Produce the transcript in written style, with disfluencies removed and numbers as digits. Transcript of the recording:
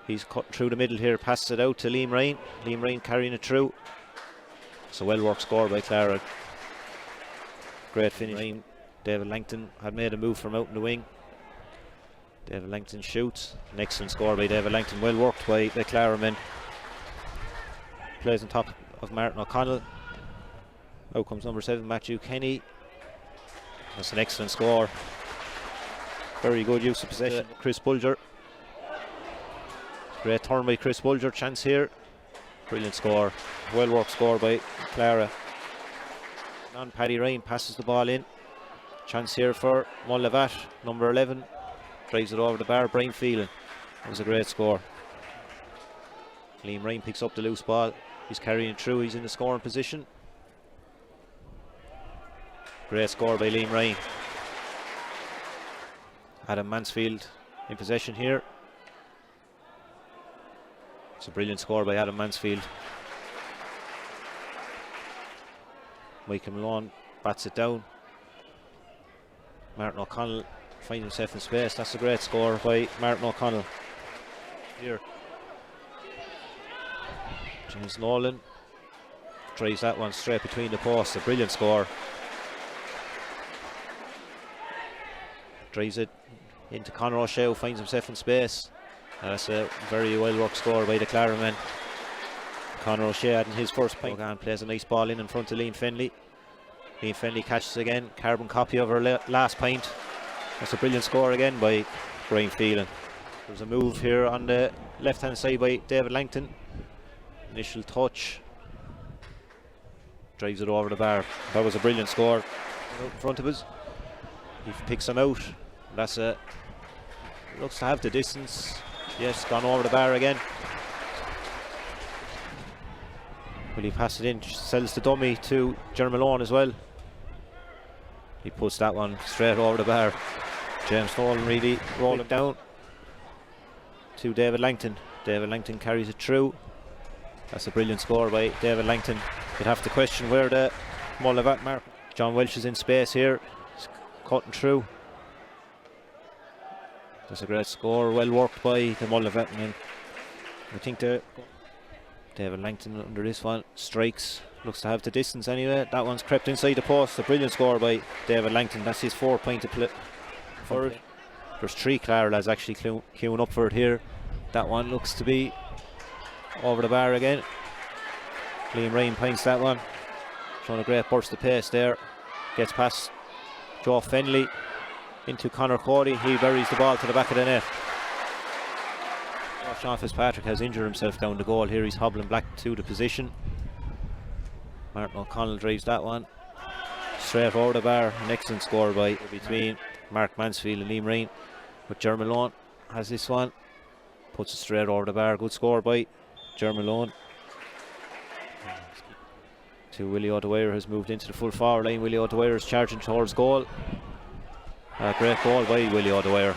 He's cut through the middle here, passes it out to Liam Ryan. Liam Ryan carrying it through. It's a well-worked score by Clara. Great finish. David Langton had made a move from out in the wing. David Langton shoots. An excellent score by David Langton. Well worked by the Clara men. Plays on top of Martin O'Connell. Out comes number 7, Matthew Kenny. That's an excellent score. Very good use of possession. Chris Bulger. Great turn by Chris Bulger. Chance here. Brilliant score. Well worked score by Clara. On Paddy Ryan passes the ball in. Chance here for Mullinavat, number 11. Drives it over the bar. Brian Phelan. That was a great score. Liam Ryan picks up the loose ball. He's carrying through. He's in the scoring position. Great score by Liam Ryan. Adam Mansfield in possession here. It's a brilliant score by Adam Mansfield. Michael Malone bats it down. Martin O'Connell finds himself in space. That's a great score by Martin O'Connell. Here. James Nowlan tries that one straight between the posts. A brilliant score. Drives it into Conor O'Shea, who finds himself in space. That's a very well worked score by the Clara men. Conor O'Shea had his first point. Logan plays a nice ball in front of Liam Fenley. Liam Fenley catches again. Carbon copy of her last point. That's a brilliant score again by Brian Phelan. There's a move here on the left hand side by David Langton. Initial touch. Drives it over the bar. That was a brilliant score. Out in front of us. He picks him out. That's a. Looks to have the distance. Yes, gone over the bar again. Will he pass it in? Sells the dummy to Jeremy Malone as well. He puts that one straight over the bar. James Nowlan really rolling down to David Langton. David Langton carries it through. That's a brilliant score by David Langton. You'd have to question where the Mullinavat mark. John Welsh is in space here. He's cutting through. That's a great score. Well worked by the Mullinavat men. I think David Langton under this one strikes. Looks to have the distance anyway. That one's crept inside the post. A brilliant score by David Langton. That's his 4 point to play for it. There's 3 Clara lads actually queuing up for it here. That one looks to be over the bar again. Liam Ryan pints that one. Showing a great burst of pace there. Gets past Joe Fenley into Conor Cody. He buries the ball to the back of the net. Sean Fitzpatrick has injured himself down the goal here. He's hobbling back to the position. Martin O'Connell drives that one straight over the bar. An excellent score by between Mark Mansfield and Liam Ryan. But Jeremy Malone has this one. Puts it straight over the bar. Good score by Jeremy Malone. To Willie O'Dwyer has moved into the full forward line. Willie O'Dwyer is charging towards goal. A great goal by Willie O'Dwyer.